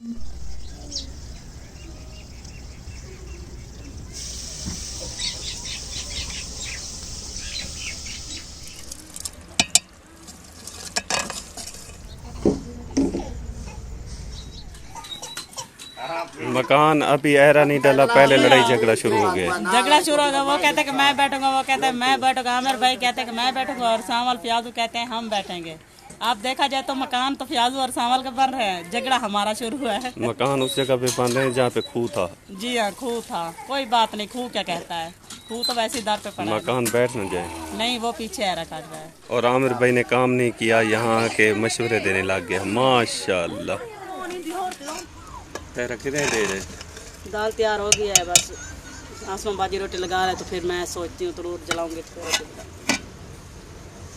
मकान अभी ऐरा नहीं डाला, पहले लड़ाई झगड़ा शुरू हो गया। झगड़ा शुरू होगा, वो कहते हैं कि मैं बैठूंगा, वो कहते हैं मैं बैठूंगा, आमिर भाई कहते हैं कि मैं बैठूंगा और सावल फियाजू कहते हैं हम बैठेंगे। आप देखा जाए तो मकान तो फियाजू और सावल का बन रहे हैं, झगड़ा हमारा शुरू हुआ है। मकान उस जगह पे बन रहे हैं जहाँ पे खूह था। जी हाँ, खूह था, कोई बात नहीं, खूह क्या कहता है, खूह तो वैसे ही दर पे पड़ा है। मकान बैठ न जाए। नहीं, वो पीछे ऐरा काट रहा है। और आमिर भाई ने काम नहीं किया, यहाँ आके मशवरे देने लग गया। माशाल्लाह। तेरा कितने दे रहे? दाल तैयार हो गया है, बस आसमां बाजी रोटी लगा रहे तो फिर मैं सोचती हूँ तनूर जलाऊंगी तो रोटी।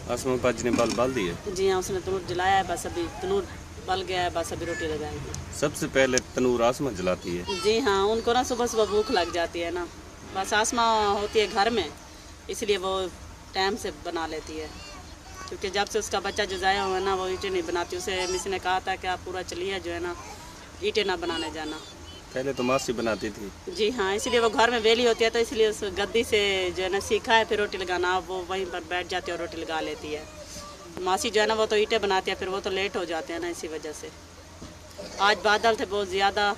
आसमां बाजी ने बल दिए? जी हाँ, उसने तनूर जलाया है, बस अभी तनूर बल गया है, बस अभी रोटी लगाएंगे। सबसे पहले तनूर आसमां जलाती है? जी हाँ, उनको ना सुबह सुबह भूख लग जाती है ना, बस आसमां होती है घर में, इसलिए वो टाइम से बना लेती है। क्योंकि जब से उसका बच्चा जो जाया हुआ है ना, वो ईंटें नहीं बनाती। उसे मिस ने कहा था कि आप पूरा चलिए जो है ना, ईंटें ना बनाने जाना। पहले तो मासी बनाती थी। जी हाँ, इसलिए वो घर में वेली होती है तो इसलिए उस गद्दी से जो है ना सीखा है, फिर रोटी लगाना वो वहीं पर बैठ जाती है और रोटी लगा लेती है। मासी जो है ना वो तो ईंटें बनाती है, फिर वो तो लेट हो जाते हैं ना, इसी वजह से। आज बादल थे बहुत ज़्यादा,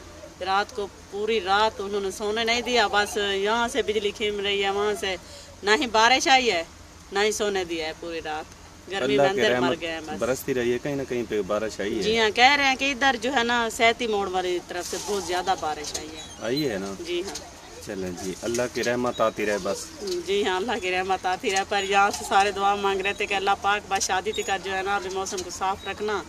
रात को पूरी रात उन्होंने सोने नहीं दिया, बस यहाँ से बिजली खींच रही है, वहाँ से ना ही बारिश आई है ना ही सोने दिया है पूरी रात। गर्मी में अंदर मर गए हैं बस। बरसती रही है, कहीं ना कहीं पे बारिश आई है। जी हाँ, कह रहे हैं कि इधर जो है ना सैती मोड़ वाली तरफ से बहुत ज्यादा बारिश आई है ना। जी हाँ, चलें जी, अल्लाह की रहमत आती रहे बस। जी हाँ, अल्लाह की रहमत आती रहे। पर यहाँ से सारे दुआ मांग रहे थे कि अल्लाह पाक बस शादी तक जो है ना अभी मौसम को साफ रखना,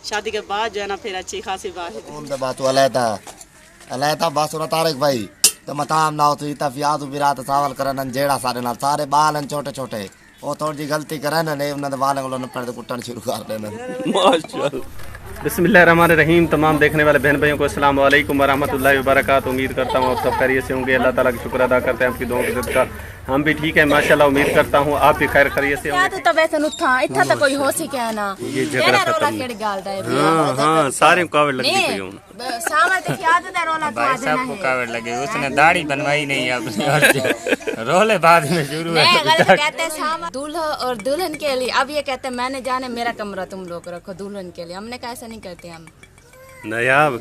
शादी के बाद जो है ना फिर अच्छी खासी बात अलहता बस तारिक भाई तो मताम ना हो तो इतफियात बिरात सावल करन जेड़ा सारे बाल छोटे छोटे वो थोड़ी जी गलती करे ना नहीं उन्होंने बाल को कुटन शुरू कर देना। माशाअल्लाह। बिस्मिल्लाहिर्रहमानिर्रहीम। तमाम देखने वाले बहन भाइयों को अस्सलाम वालेकुम वरहमतुल्लाहि वबरकातुहू। उम्मीद करता हूँ आप सब खैरियत से होंगे। अल्लाह ताला का शुक्र अदा करते हैं आपकी दुआओं की सदका हम भी ठीक है माशाल्लाह। उम्मीद करता हूँ आप भी खैर खैरियत से होंगे। तो वैसे नुथा इतना तो कोई हो सी क्या ना ये झगड़ा खत्म। हां सारे मुकाबले लग गए हूं। सावर ते याद है रोला भाई सब मुकाबले लगे, उसने दाढ़ी बनवाई नहीं अपनी और रोले बाद में शुरू है। कहते हैं सावर दूल्हा और दुल्हन के लिए, अब ये कहते हैं मैंने जाने मेरा कमरा तुम लोग रखो दुल्हन के लिए। हमने कहा ऐसा नहीं करते हम। नायाब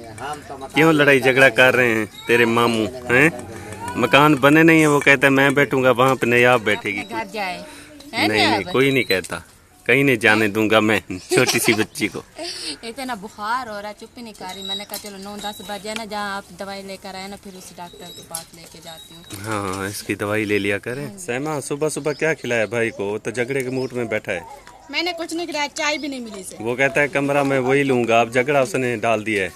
क्यों लड़ाई झगड़ा कर रहे हैं तेरे मामू हैं? मकान बने नहीं है, वो कहता है मैं बैठूंगा वहाँ पे, नायाब बैठेगी। घर जाए नहीं कोई नहीं कहता, कहीं नहीं जाने दूंगा मैं छोटी सी बच्ची को। इतना बुखार हो रहा, चुप ही नहीं कर रही। मैंने कहा चलो 9-10 बजे ना जहाँ आप दवाई लेकर आए ना फिर उस डॉक्टर के पास लेके जाती हूँ। हाँ इसकी दवाई ले लिया करें। सहमा सुबह सुबह क्या खिलाया भाई को? वो तो झगड़े के मूड में बैठा है। मैंने कुछ नहीं खिलाया, चाय भी नहीं मिली से। वो कहता है कमरा में वही लूंगा, अब झगड़ा उसने डाल दिया है,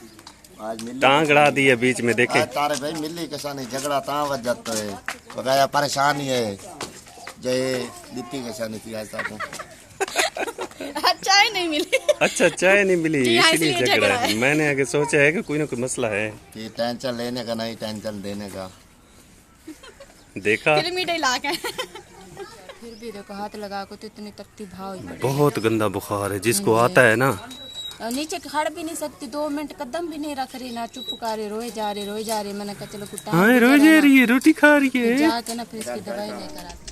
टांग अड़ा दी है बीच में। देखे तारे भाई मिली कैसा नहीं झगड़ा ता वजत है बगाया परेशानी है जय दीप्ति कैसा नहीं थी ऐसा तो चाय नहीं मिली। अच्छा चाय नहीं मिली इसलिए झगड़ा है। मैंने आगे सोचा है कि कोई ना कोई मसला है कि टेंशन लेने का नहीं टेंशन देने का। देखा फिर भी देखो हाथ लगा को तो इतनी तकती भाव। बहुत गंदा बुखार है जिसको आता है ना, नीचे खड़ भी नहीं सकती, 2 मिनट कदम भी नहीं रख रही ना, चुप कर रही, रोए जा रही। मैंने कहा चलो कुछ रोए जा रही है, रोटी खा रही है, जाके ना फिर इसकी दवाई लेकर आती।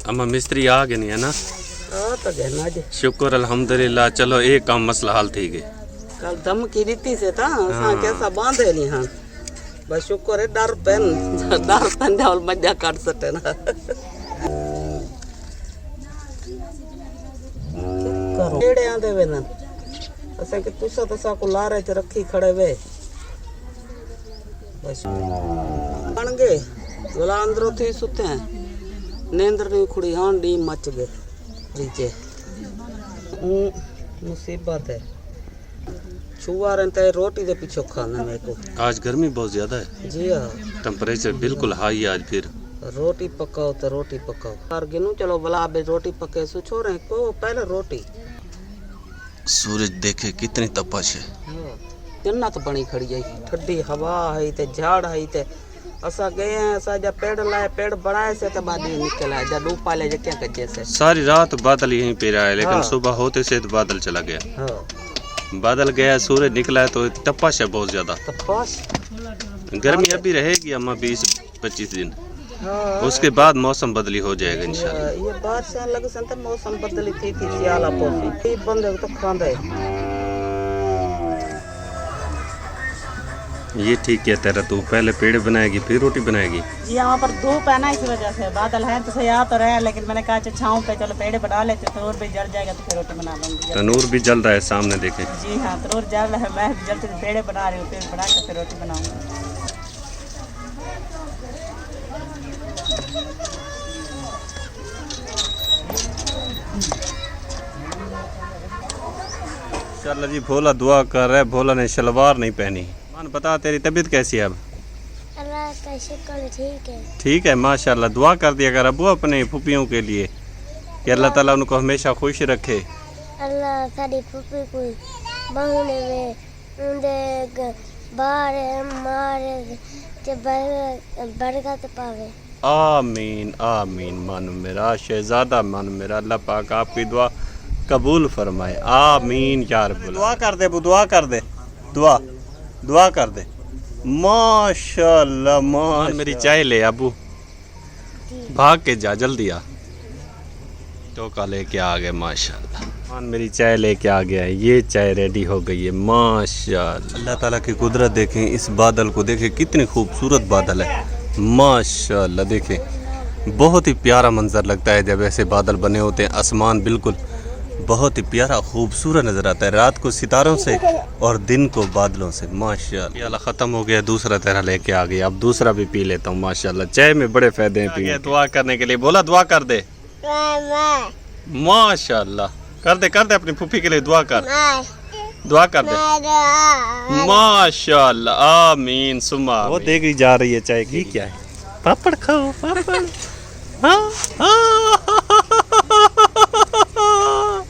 अम्मा मिस्त्री आ गए नहीं है ना? शुक्र अल्हम्दुलिल्लाह। चलो एक काम मसला हाल थी गए। कल दम की रीति से था कैसा बांधे नहीं हाँ, बस शुक्र है डर पेन और मजा काट सकते ना। केड़े आंदे वे ना असा के तुसा तसा को लारे च रखी खड़े वे बस बन गए बोला अंदरों थी सुते हैं नींदर नहीं खुड़ी हाँ डी मच गए नीचे। मुसीबत है छुआ रहते रोटी के पीछे खाना मेरे को। आज गर्मी बहुत ज्यादा है। जी हाँ, टेम्परेचर बिल्कुल हाई है आज। फिर रोटी पकाओ तो रोटी पकाओ कर गिनू चलो भला अबे रोटी पके सो छोरे को पहले रोटी। सूरज देखे कितनी तपश है। जन्नत बनी खड़ी है, ठंडी हवा है ते झाड़ है ते असा गए हैं असा जब पेड़ लाए पेड़ बढ़ाए से तो बाद ही निकला है जब ऊपर ले क्या कच्चे से सारी रात बादल यहीं पे रहा है, लेकिन हाँ। सुबह होते से तो बादल चला गया। हाँ बादल गया, सूरज निकला है तो तपश है बहुत ज्यादा। तो बस गर्मी अभी रहेगी अम्मा 20-25 दिन, हाँ उसके बाद मौसम बदली हो जाएगा इंशाल्लाह। ये बारिश लगे संत मौसम बदली थी सियाला पोसी ये बंदे तो खांदे ये ठीक है तेरा, तू पहले पेड़ बनाएगी फिर रोटी बनाएगी। जी यहाँ पर धूप है ना इस वजह से बादल है तो सही आ तो रहे हैं, लेकिन मैंने कहा छाँव पे चलो पेड़ बना लेते तरोर भी जल जाएगा तो फिर रोटी बना लूँगी। तनूर भी जल रहा है सामने देखें। जी हाँ तरोर जल रहा है, मैं भी जलते पेड़ बना रही हूँ, पेड़ बना के फिर रोटी बनाऊँगी। इंशाल्लाह जी भोला दुआ कर रहा है, भोला ने शलवार नहीं पहनी। मान बता तेरी तबीयत कैसी है अब? अल्लाह का शुक्र ठीक है। ठीक है माशाल्लाह। दुआ कर दिया कर अबू अपने फूफियों के लिए कि अल्लाह ताला उनको हमेशा खुश रखे। अल्लाह सारी फूफी को बहुने में उनके बारे मारे के बरकत पावे। आमीन आमीन। मानो मेरा शहजादा, मानो मेरा, अल्लाह पाक आपकी दुआ कबूल फरमाए। आमीन या रब्बल। दुआ कर दे अबू, दुआ कर दे, दुआ कर दे। माशाल्लाह माशाल्लाह। मेरी चाय ले अबू, भाग के जा, जल्दी आ। टोका लेके आ गए माशाल्लाह। मान मेरी चाय लेके आ गया है, ये चाय रेडी हो गई है माशाल्लाह। अल्लाह ताला की कुदरत देखें, इस बादल को देखें, कितनी खूबसूरत बादल है माशाल्लाह। देखें बहुत ही प्यारा मंजर लगता है जब ऐसे बादल बने होते हैं। आसमान बिल्कुल बहुत ही प्यारा खूबसूरत नज़र आता है, रात को सितारों से और दिन को बादलों से माशाल्लाह। ये ख़त्म हो गया, दूसरा तेरा लेके आ गया, अब दूसरा भी पी लेता हूँ माशाल्लाह। चाय में बड़े फ़ायदे हैं पीने। दुआ करने के लिए बोला, दुआ कर दे माशाल्लाह। कर दे अपनी फूफी के लिए दुआ कर, दुआ कर दे माशाल्लाह। आमीन सुमा। वो देगी जा रही है चाय की। क्या है? पापड़ खाओ, पापड़।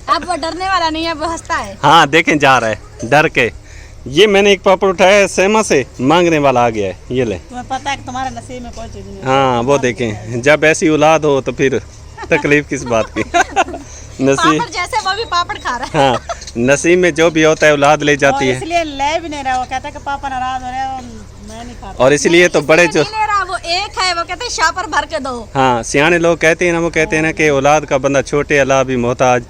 अब वो डरने वाला नहीं है, वो हंसता है। हाँ देखें जा रहा है डर के। ये मैंने एक पापड़ उठाया है सेमा से, मांगने वाला आ गया है, ये ले। तुम्हें पता है कि तुम्हारे नसीब में कोई चीज़ नहीं है। हाँ वो देखें, जब ऐसी औलाद हो तो फिर तकलीफ किस बात की। नसीब पापड़ जैसे वो भी पापड़ खा रहा है। हाँ, नसीब में जो भी होता है औलाद ले जाती है। इसलिए ले भी नहीं रहा, वो कहता है कि पापा नाराज हो रहे हैं, मैं नहीं खा रहा। और इसलिए तो बड़े जो नहीं ले रहा, वो एक है, वो कहते हैं शापर भर के दो। हाँ सियाने लोग कहते हैं ना, वो कहते हैं ना कि औलाद का बंदा छोटे अला भी मोहताज,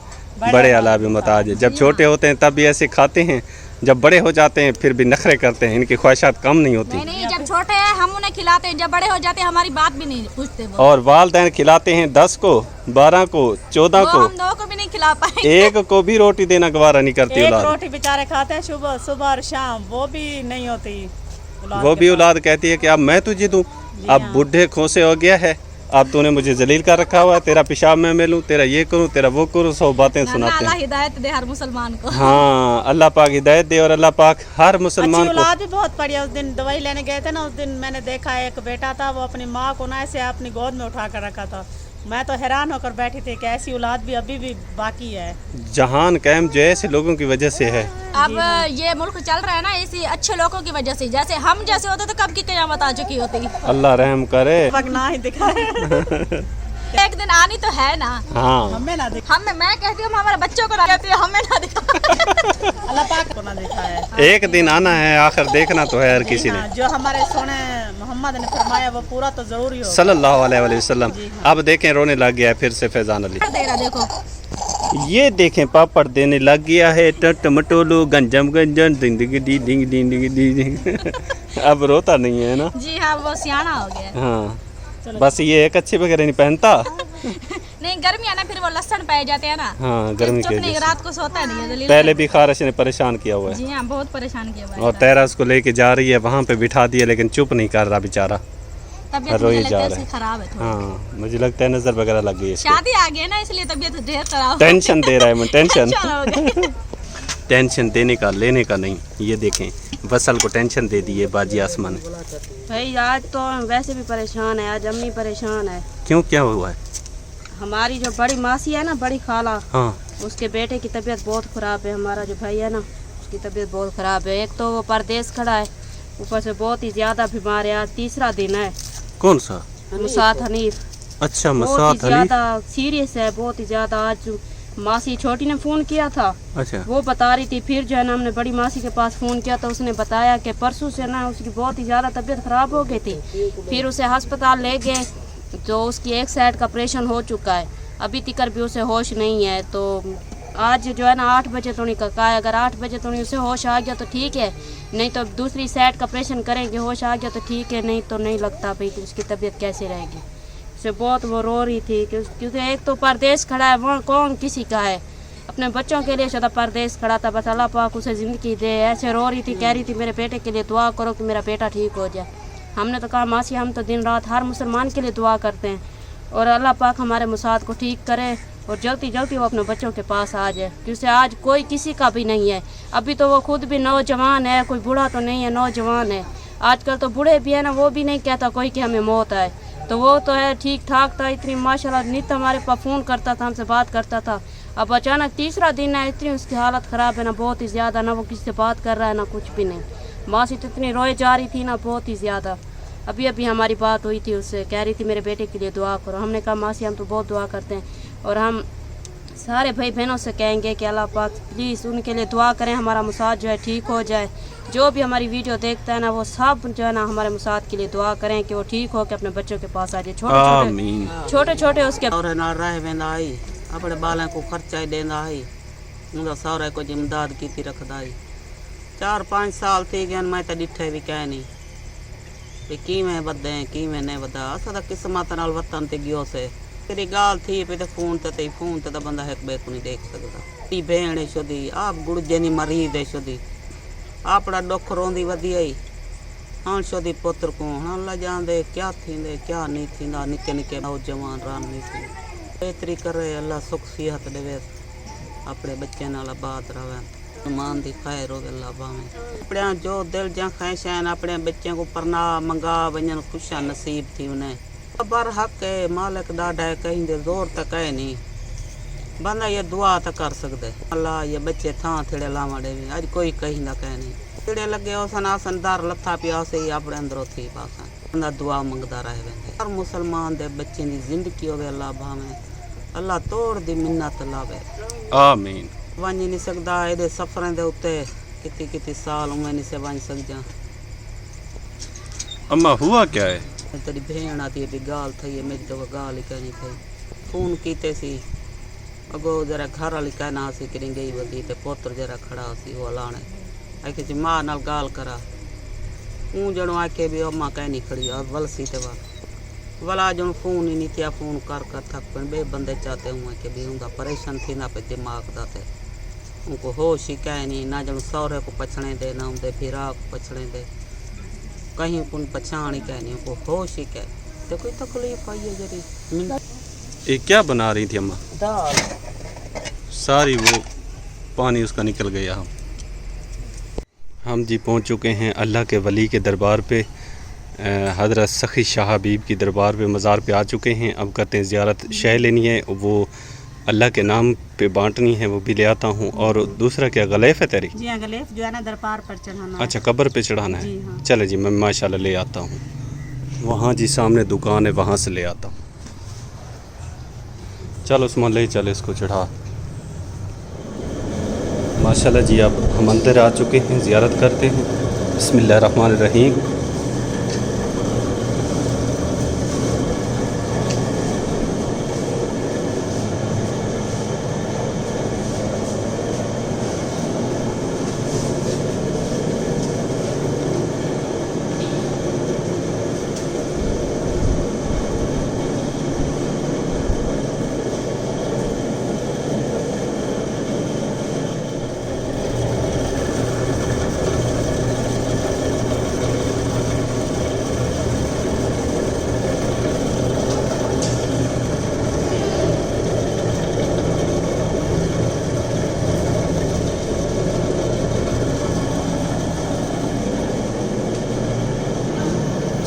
बड़े अला भी मोहताज है। जब छोटे होते हैं तब भी ऐसे खाते हैं, जब बड़े हो जाते हैं फिर भी नखरे करते हैं, इनकी ख्वाहिशात कम नहीं होती। नहीं, जब छोटे हैं हम उन्हें खिलाते हैं, जब बड़े हो जाते हैं हमारी बात भी नहीं पूछते वो। और वालदैन खिलाते हैं 10 को, 12 को, 14 वो को, हम 2 को भी नहीं खिला पाएंगे। एक को भी रोटी देना गवारा नहीं करती एक औलाद। रोटी बेचारे खाते हैं सुबह सुबह और शाम, वो भी नहीं होती औलाद वो के भी पास। औलाद कहती है कि अब मैं तुझे दूं, अब बूढ़े खोसे हो गया है, अब तूने मुझे जलील कर रखा हुआ है, तेरा पेशाब मैं मिलूं, तेरा ये करूं, तेरा वो करूं, सौ बातें सुनाते अल्लाह हैं। हिदायत दे हर मुसलमान को। हाँ अल्लाह पाक हिदायत दे और अल्लाह पाक हर मुसलमान अच्छी को। औलाद भी बहुत बढ़िया। उस दिन दवाई लेने गए थे ना, उस दिन मैंने देखा एक बेटा था, वो अपनी माँ को ना ऐसे अपनी गोद में उठा कर रखा था। मैं तो हैरान होकर बैठी थी कि ऐसी औलाद भी अभी भी बाकी है। जहान कायम जो ऐसे लोगों की वजह से है। अब ये मुल्क चल रहा है ना इसी अच्छे लोगों की वजह से। जैसे हम जैसे होते तो कब की क़यामत आ चुकी होती। अल्लाह रहम करे। ना ही दिखाए। एक दिन आनी तो है ना। हाँ हमें ना दिखा, हमें, मैं कहती हूँ हमारे बच्चों को ना कहती है, हमें ना दिखा। अल्लाह पाक को ना दिखाए। एक दिन आना है, आखिर देखना तो है हर किसी ने। जो हमारे सोने मोहम्मद ने फरमाया वो पूरा तो जरूरी हो। सल्लल्लाहु अलैहि वसल्लम। अब देखें रोने लग गया है फिर से फैजान अली। तेरा देखो, ये देखें पापड़ देने लग गया है, टट मटोलो गंजम गंजन जिंदगी दी डिंग डिंग डिंग डिंग। अब रोता नहीं है ना। जी हाँ वो सियाना हो गया। हाँ बस ये एक अच्छे वगैरह नहीं पहनता। नहीं गर्मी है ना, फिर वो लहसुन पाए जाते हैं ना। हाँ गर्मी चुप के नहीं, वजह से। रात को सोता नहीं है जलील। पहले भी खारिश ने परेशान किया हुआ है। जी हाँ बहुत परेशान किया हुआ है। और तेरा उसको लेके जा रही है, वहाँ पे बिठा दिया लेकिन चुप नहीं कर रहा बेचारा। तबीयत रोई मुझे जा लगता है रहा है। इसकी खराब है थोड़ी। हाँ मुझे लगता है नजर वगैरह लग गई है इसको। शादी आ गई है ना, इसलिए तबीयत ढेर खराब। टेंशन दे रहा है मैं, टेंशन। हो गई। टेंशन देने का लेने का नहीं। ये देखें वसल को टेंशन दे दी है बाजी आसमान ने। भाई आज तो वैसे भी परेशान है, आज अम्मी परेशान है। क्यों क्या हुआ है? हमारी जो बड़ी मासी है ना, बड़ी खाला, हाँ उसके बेटे की तबीयत बहुत ख़राब है। हमारा जो भाई है ना, उसकी तबीयत बहुत ख़राब है। एक तो वो परदेश खड़ा है, ऊपर से बहुत ही ज़्यादा बीमार है। आज तीसरा दिन है। कौन सा? मुसात हनीफ। अच्छा, बहुत मसात ही ज़्यादा सीरियस है, बहुत ही ज़्यादा। आज मासी छोटी ने फ़ोन किया था, अच्छा, वो बता रही थी। फिर जो है ना हमने बड़ी मासी के पास फ़ोन किया तो उसने बताया कि परसों से ना उसकी बहुत ही ज़्यादा तबीयत ख़राब हो गई थी। फिर उसे अस्पताल ले गए तो उसकी एक साइड का ऑपरेशन हो चुका है, अभी तक भी उसे होश नहीं है। तो आज जो है ना 8 बजे तो नहीं कहा है, अगर 8 बजे तो नहीं उसे होश आ गया तो ठीक है, नहीं तो दूसरी साइड का ऑपरेशन करेंगे। होश आ गया तो ठीक है, नहीं तो नहीं लगता भाई कि उसकी तबीयत कैसे रहेगी। उसे बहुत वो रो रही थी क्योंकि एक तो परदेश खड़ा है, वहाँ कौन किसी का है। अपने बच्चों के लिए शुदा परदेश खड़ा था, बस अल्लाह पाक उसे ज़िंदगी दे। ऐसे रो रही थी, कह रही थी मेरे बेटे के लिए दुआ करो कि मेरा बेटा ठीक हो जाए। हमने तो कहा मासी हम तो दिन रात हर मुसलमान के लिए दुआ करते हैं और अल्लाह पाक हमारे मुसाद को ठीक करे और जल्दी जल्दी वो अपने बच्चों के पास आ जाए, क्योंकि आज कोई किसी का भी नहीं है। अभी तो वो खुद भी नौजवान है, कोई बूढ़ा तो नहीं है, नौजवान है। आजकल तो बूढ़े भी है ना, वो भी नहीं कहता कोई कि हमें मौत आए। तो वो तो है ठीक ठाक था, इतनी माशाल्लाह नित हमारे पास फ़ोन करता था, हमसे बात करता था। अब अचानक तीसरा दिन है, इतनी उसकी हालत ख़राब है ना, बहुत ही ज़्यादा। ना वो किसी से बात कर रहा है ना कुछ भी नहीं। मासी तो इतनी रोए जा रही थी ना, बहुत ही ज़्यादा। अभी अभी हमारी बात हुई थी उससे, कह रही थी मेरे बेटे के लिए दुआ करो। हमने कहा मासी हम तो बहुत दुआ करते हैं और हम सारे भाई बहनों से कहेंगे कि अल्लाह पाक प्लीज़ उनके लिए दुआ करें, हमारा मुसाद जो है ठीक हो जाए। जो भी हमारी वीडियो देखता है ना, वो सब जो है ना हमारे मुसाद के लिए दुआ करें कि वो ठीक हो के अपने बच्चों के पास आ जाए। छोटे छोटे उसके और ना रह वेंदा आई, अपने बालें को खर्चा ही देंदा आई, उनका सहुरे को जिम्मेदाद की रखदा आई। 4-5 साल थी गए मैं तो डिठे भी कह नहीं भी किवें वधे किवें नहीं वधा। असां त किस्मत नाल वतन ते गियो से तेरी गाल थी पे तो फोन ते बंदा एक बे को नहीं देख सकता। ती भेण है शुदी आप गुड़जे नी मरीज है शुदी आपड़ा दुख रोंदी वधी आई हाँ शुदी पुत्र को हाँ ला जांदे क्या थींदे क्या नहीं थींदा। निके निके नौजवान रान नहीं थी एतरी करे अल्लाह सुख सिहत देवे अपने बच्चे नाल आबाद रवे मान दी खैर हो अल्लाह बावे अपने जो दिल जा ख्वाहिश हैं अपने बच्चों को परना मंगा वजन खुशा नसीब थी उन्हें बर हक है मालिक डाढ़ा है कहीं दे जोर तक है नहीं बंदा ये दुआ तो कर सकते अल्लाह ये बच्चे था थेड़े लावा देवी अज कोई कहीं ना कह नहीं थेड़े लगे उसन आसन दार लथा पिया से ही अपने अंदरों थी पासा बंदा दुआ मंगता रह वेंदे हर मुसलमान दे बच्चे की जिंदगी होवे अल्लाह भावे अल्लाह तोड़ दी मिन्नत लावे आमीन। वंज नहीं सकता ये सफर के उत्ते कितनी कितनी साल उमें नहीं से वंज सकता। अम्मा हुआ क्या है? तेरी भेण आती है गाल थी मेरी तो गाल ही कहनी थी फोन कीते सी अगो जरा घर वाली कहना सी कि गई वधी ते पुत्र जरा खड़ा सी वो लाने आखे जी मां नाल गाल करा हूँ जनो आके भी अम्मा कहनी खड़ी और वल सी ते वाला जन फोन ही नहीं थिया फोन कर थक पे बे बंदे चाहते हुए कि भी उनका परेशान थी ना पे दिमाग दा ते उनको होश ही कह नहीं ना जन सौरे को पछड़े दे ना उनके फिरा को पछड़े दे कहीं कुन पछाण ही कहनी उनको होश ही कह तो कोई तकलीफ आई है जरी। ये क्या बना रही थी अम्मा? दाल सारी वो पानी उसका निकल गया। हम जी पहुंच चुके हैं अल्लाह के वली के दरबार पे, हज़रत सखी शाह हबीब की दरबार पे मज़ार पे आ चुके हैं। अब करते हैं ज़ियारत, शह लेनी है वो अल्लाह के नाम पे बांटनी है, वो भी ले आता हूँ। और दूसरा क्या गलेफ है तेरी? जी हाँ गलेफ जो है ना दरबार पर चढ़ाना। अच्छा कब्र पे चढ़ाना है। हाँ। चले जी मैं माशाल्लाह ले आता हूँ। वहाँ जी सामने दुकान है, वहाँ से ले आता हूँ। चल उस्मान ले चल इसको चढ़ा। माशाल्लाह जी अब हम अंदर आ चुके हैं, ज़ियारत करते हैं। बिस्मिल्लाहिर्रहमानिर्रहीम।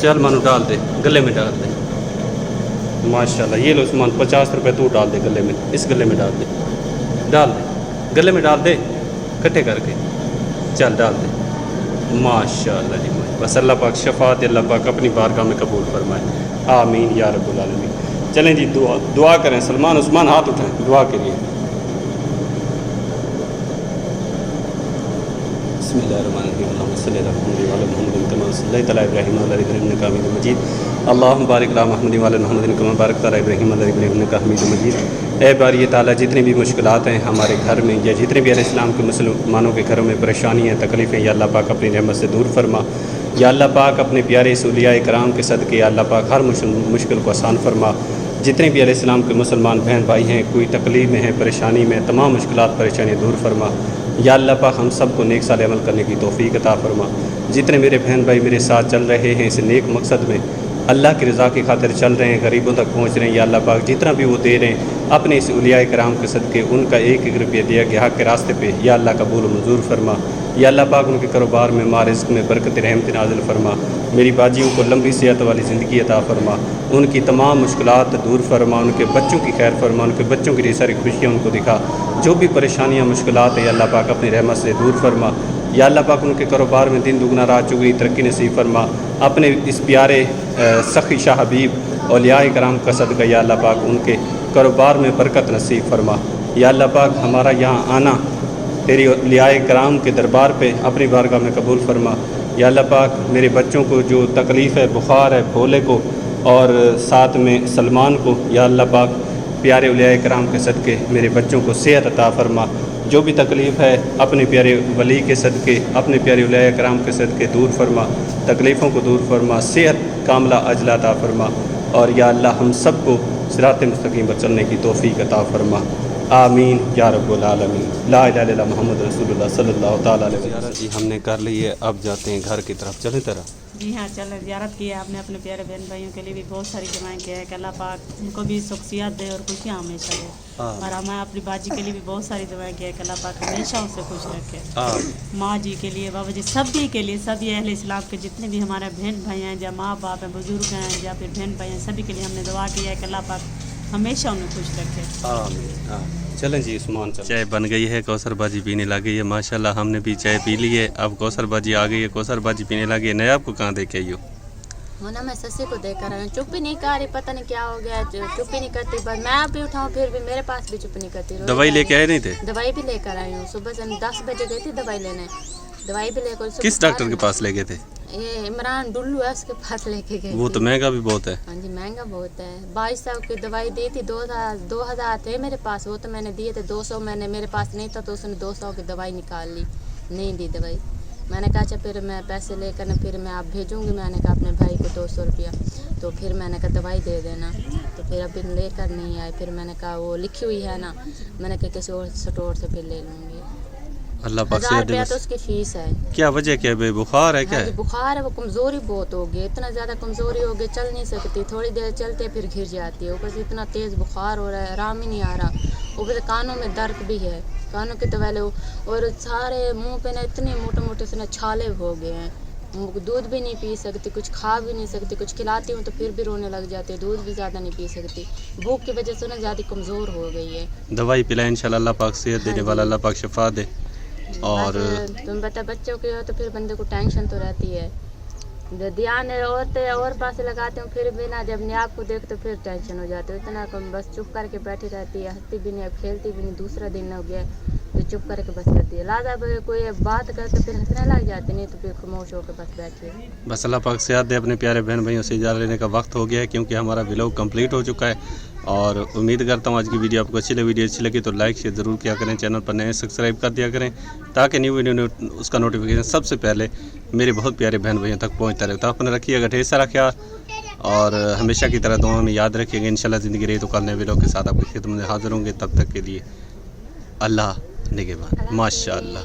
चल मानो डाल दे, गले में डाल दे। माशाल्लाह ये लो उस्मान 50 रुपये तू डाल दे गले में, इस गले में डाल दे, गले में डाल दे इकट्ठे करके। चल डाल दे। माशाल्लाह जी। बस अल्लाह पाक शफात अल्लाह पाक अपनी बारगाह में कबूल फरमाए, आमीन या रब्बुल आलमीन। चलें जी दुआ करें। सलमान उस्मान हाथ उठाएं दुआ के लिए। अल्लाहुम्मा बारिक अला मुहम्मदिन व अला मुहम्मदिन कमा बारकता अला इब्राहीम व अला इब्राहीम इन्नका हमीदुम मजीद। ऐ बारी ताला, जितनी भी मुश्किलात हैं हमारे घर में या जितने भी अलैहिस्सलाम के मुसलमानों के घरों में परेशानियाँ तकलीफ़ें, या अल्लाह पाक अपनी रहमत से दूर फरमा। या अल्लाह पाक अपने प्यारे औलिया इकराम के सदक़े या अल्लाह पाक हर मुश्किल को आसान फरमा। जितने भी अलैहिस्सलाम के मुसलमान बहन भाई हैं, कोई तकलीफ़ में हैं, परेशानी में, तमाम मुश्किलात परेशानियाँ दूर फरमा। या अल्लाह पाक हम सब को नेक साल अमल करने की तौफ़ीक अता फरमा। जितने मेरे बहन भाई मेरे साथ चल रहे हैं इस नेक मकसद में, अल्लाह की रज़ा की खातिर चल रहे हैं, गरीबों तक पहुँच रहे हैं, या अल्लाह पाक जितना भी वो दे रहे हैं अपने इस औलिया कराम के सदक़े, उनका एक एक रुपया दिया गया हक़ के रास्ते पे, या अल्लाह कबूल मंजूर फरमा। या अल्लाह पाक उनके कारोबार में माल रिज़्क़ में बरकत रहमत नाज़िल फरमा। मेरी बाजियों को लंबी सेहत वाली ज़िंदगी अता फरमा, उनकी तमाम मुश्किलात दूर फरमा, उनके बच्चों की खैर फरमा, उनके बच्चों की सारी खुशियाँ उनको दिखा। जो भी परेशानियाँ मुश्किलात है, या अल्लाह पाक अपनी रहमत से दूर फरमा। या अल्लाह पाक उनके कारोबार में दिन दुगना रात चौगुनी तरक्की नसीब फरमा। अपने इस प्यारे सखी शाह हबीब औलिया कराम का सदका या अल्लाह पाक उनके कारोबार में बरकत नसीब फरमा। या अल्लाह पाक हमारा यहाँ आना तेरी औलिया कराम के दरबार पे अपनी बारगाह में कबूल फरमा। या अल्लाह पाक मेरे बच्चों को जो तकलीफ़ है, बुखार है, भोले को और साथ में सलमान को, या अल्लाह पाक प्यारे औलिया कराम के सदके मेरे बच्चों को सेहत अता फरमा। जो भी तकलीफ़ है अपने प्यारे वली के सदके, अपने प्यारे औलिया कराम के सदके दूर फरमा, तकलीफ़ों को दूर फरमा, सेहत कामला अजला अता फरमा। और या अल्लाह हम सब को सिरात मुस्तकीम पर चलने की तौफ़ीक अता फरमा, आमीन या रब्बुल आलमीन। ला इलाहा इल्लल्लाह मुहम्मद रसूलुल्लाह सल्लल्लाहु ताला अलैहि वसल्लम। जी हमने कर ली है, अब जाते हैं घर की तरफ। चलें तरह जी हाँ, चल ज़ियारत की है आपने, अपने प्यारे बहन भाइयों के लिए भी बहुत सारी दुआएं किया है कि अल्लाह पाक उनको भी सुखसियत दे और खुशियाँ हमेशा दे। और हमें अपनी बाजी के लिए भी बहुत सारी दुआएं किया है कि अल्लाह पाक हमेशा उसे खुश रखे। माँ जी के लिए, बाबा जी, सभी के लिए, सभी अहले इस्लाम के जितने भी हमारे बहन भाई हैं, या माँ बाप हैं, बुजुर्ग हैं, या फिर बहन भाई हैं, सभी के लिए हमने दुआ की है कि अल्लाह पाक हमेशा उन्हें खुश रखे। चलें जी उस्मान, चाय बन गई है, कौसर बाजी पीने लगी है। माशाल्लाह हमने भी चाय पी ली है, अब कौसर बाजी आ गई है, कौसर बाजी पीने लगी है। नया आपको कहाँ देखे आई हो? वो ना मैं सस्सी को देख कर चुप ही नहीं कर रही, पता नहीं क्या हो गया, चुप ही नहीं करती। बस मैं भी उठाऊँ फिर भी मेरे पास भी चुप नहीं करती। दवाई लेके आए नहीं थे? दवाई भी लेकर आई हूँ, सुबह से 10 बजे गई थी दवाई लेने, दवाई भी लेकर। किस डॉक्टर के पास ले गए थे? ये इमरान डुल्लू है, उसके पास लेके गए। वो तो महंगा भी बहुत है। हाँ जी, महंगा बहुत है। 2200 की दवाई दी थी, 2000 थे मेरे पास, वो तो मैंने दिए थे। 200 मैंने मेरे पास नहीं था तो उसने 200 की दवाई निकाल ली, नहीं दी दवाई। मैंने कहा अच्छा फिर मैं पैसे लेकर ना फिर मैं आप भेजूँगी। मैंने कहा अपने भाई को 200 रुपया, तो फिर मैंने कहा दवाई दे देना, तो फिर अभी लेकर नहीं आए। फिर मैंने कहा वो लिखी हुई है ना, मैंने कहा किसी और स्टोर से फिर ले लूँगी। अल्लाह पाक 1000 रुपया तो उसकी फीस है। क्या वजह क्या है? बुखार है क्या? हाँ, बुखार है, वो कमज़ोरी बहुत हो गई, इतना ज़्यादा कमज़ोरी हो गई, चल नहीं सकती, थोड़ी देर चलते फिर गिर जाती है। ऊपर से इतना तेज़ बुखार हो रहा है, आराम ही नहीं आ रहा। ऊपर से कानों में दर्द भी है, कानों की दवाई लो, और सारे मुंह पे ना इतने मोटे मोटे से ना छाले हो गए हैं। दूध भी नहीं पी सकती, कुछ खा भी नहीं सकती, कुछ खिलाती हूँ तो फिर भी रोने लग जाती है, दूध भी ज़्यादा नहीं पी सकती, भूख की वजह से ना ज़्यादा कमज़ोर हो गई है। दवाई पिलाएं, इंशाल्लाह अल्लाह पाक सेहत देने वाला, अल्लाह पाक शिफा दे। और तुम बता बच्चों की हो तो फिर बंदे को टेंशन तो रहती है, ध्यान औरतें और पास लगाते हूँ फिर भी ना, जब नहीं आपको देख तो फिर टेंशन हो जाती है। इतना कम बस चुप करके बैठी रहती है, हंसती भी नहीं, खेलती भी नहीं। दूसरा दिन हो गया तो चुप करके बस करती है। लाजा कोई बात करे तो फिर हंसने लग जाती, नहीं तो फिर खामोश होकर बस बैठी है। बस अल्लाह पाक सेहत दे। अपने प्यारे बहन भाइयों से इजाज़त लेने का वक्त हो गया है, क्योंकि हमारा व्लॉग कंप्लीट हो चुका है। और उम्मीद करता हूँ आज की वीडियो आपको अच्छी लगी। वीडियो अच्छी लगी तो लाइक शेयर ज़रूर किया करें, चैनल पर नए सब्सक्राइब कर दिया करें, ताकि न्यू वीडियो उसका नोटिफिकेशन सबसे पहले मेरे बहुत प्यारे बहन भाइयों तक पहुँचता रहे। तो अपने रखिएगा ढेर सारा ख्याल, और हमेशा की तरह दुआ में याद रखिएगा। इंशाल्लाह ज़िंदगी रही तो कल नए व्लॉग के साथ आपकी खिदमत में हाजिर होंगे। तब तक के लिए अल्लाह निगहबान, माशाअल्लाह।